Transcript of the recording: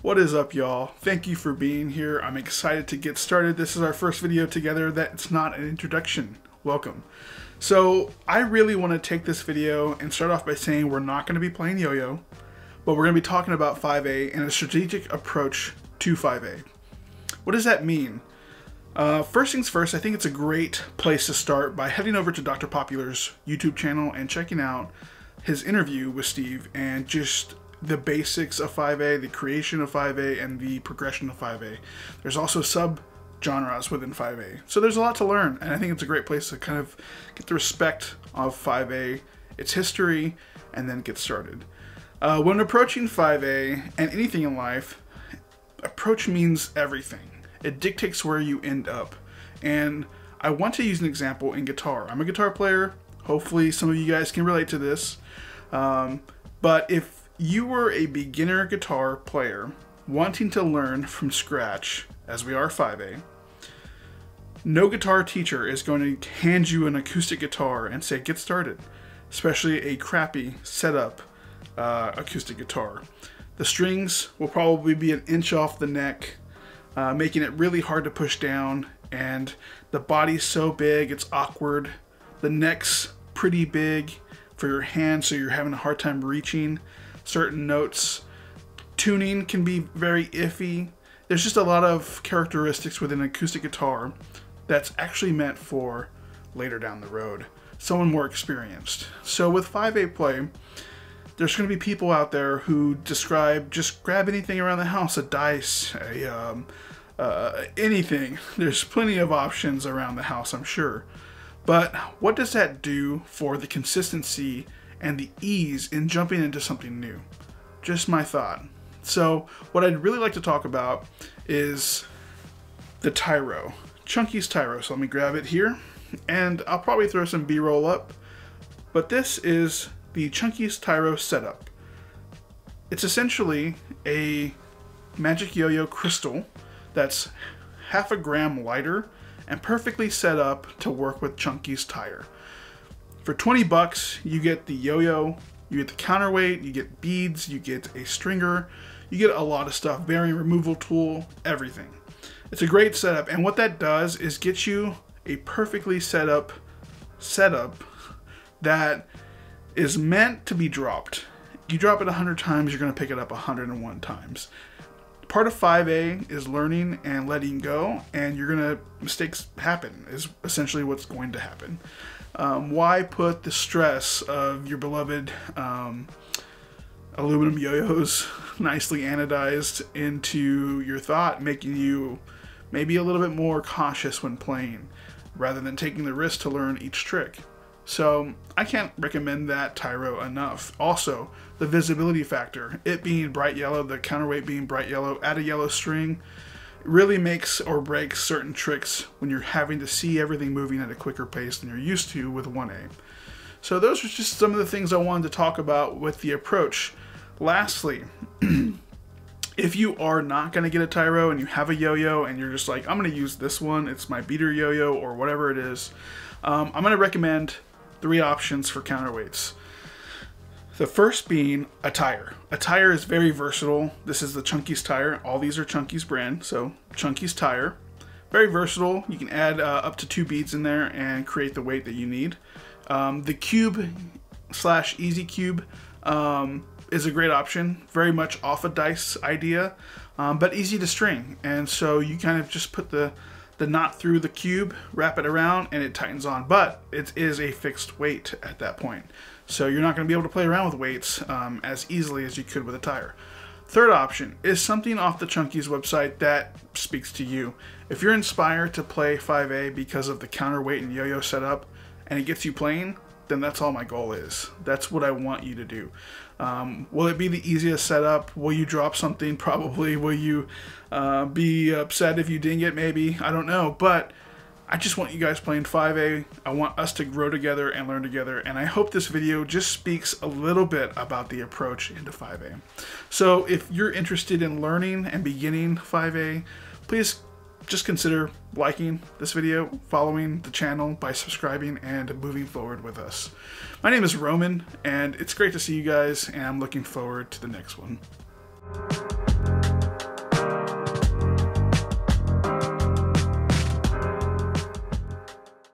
What is up, y'all? Thank you for being here. I'm excited to get started. This is our first video together that's not an introduction. Welcome. So I really want to take this video and start off by saying we're not going to be playing yo-yo, but we're going to be talking about 5A and a strategic approach to 5A. What does that mean? First things first, I think it's a great place to start by heading over to Dr. Popular's YouTube channel and checking out his interview with Steve and just the basics of 5A, the creation of 5A, and the progression of 5A. There's also sub-genres within 5A. So there's a lot to learn, and I think it's a great place to kind of get the respect of 5A, its history, and then get started. When approaching 5A and anything in life, approach means everything. It dictates where you end up. And I want to use an example in guitar. I'm a guitar player. Hopefully some of you guys can relate to this. But if you were a beginner guitar player wanting to learn from scratch, as we are 5A, no guitar teacher is going to hand you an acoustic guitar and say, get started, especially a crappy setup acoustic guitar. The strings will probably be an inch off the neck, making it really hard to push down, and the body's so big it's awkward. The neck's pretty big for your hand, so you're having a hard time reaching certain notes. Tuning can be very iffy. There's just a lot of characteristics within an acoustic guitar that's actually meant for later down the road, someone more experienced. So with 5A play, there's going to be people out there who describe just grab anything around the house, a dice, anything. There's plenty of options around the house, I'm sure. But what does that do for the consistency and the ease in jumping into something new? Just my thought. So what I'd really like to talk about is the Tyro, Chunky's Tyro. So let me grab it here, and I'll probably throw some B-roll up. But this is the Chunky's Tyro setup. It's essentially a magic yo-yo crystal that's half a gram lighter and perfectly set up to work with Chunky's tire. For 20 bucks, you get the yo-yo, you get the counterweight, you get beads, you get a stringer, you get a lot of stuff, bearing removal tool, everything. It's a great setup, and what that does is get you a perfectly set up setup that is meant to be dropped. You drop it 100 times, you're going to pick it up 101 times. Part of 5A is learning and letting go, and mistakes happen, is essentially what's going to happen. Why put the stress of your beloved aluminum yo-yos nicely anodized into your thought, making you maybe a little bit more cautious when playing, rather than taking the risk to learn each trick? So I can't recommend that Tyro enough. Also, the visibility factor, it being bright yellow, the counterweight being bright yellow, add a yellow string, really makes or breaks certain tricks when you're having to see everything moving at a quicker pace than you're used to with 1A. So those are just some of the things I wanted to talk about with the approach. Lastly, if you are not going to get a Tyro and you have a yo-yo and you're just like, I'm going to use this one, it's my beater yo-yo or whatever it is, I'm going to recommend 3 options for counterweights. The first being a tire. A tire is very versatile. This is the Chunky's tire. All these are Chunky's brand, so Chunky's tire. Very versatile. You can add up to 2 beads in there and create the weight that you need. The cube / easy cube is a great option. Very much off a dice idea, but easy to string. And so you kind of just put the knot through the cube, wrap it around, and it tightens on. But it is a fixed weight at that point. So you're not going to be able to play around with weights as easily as you could with a tire. Third option is something off the Chunky's website that speaks to you. If you're inspired to play 5A because of the counterweight and yo-yo setup, and it gets you playing, then that's all my goal is. That's what I want you to do. Will it be the easiest setup? Will you drop something? Probably. Will you be upset if you ding it? Maybe. I don't know. But I just want you guys playing 5A. I want us to grow together and learn together. And I hope this video just speaks a little bit about the approach into 5A. So if you're interested in learning and beginning 5A, please just consider liking this video, following the channel by subscribing, and moving forward with us. My name is Roman, and it's great to see you guys, and I'm looking forward to the next one.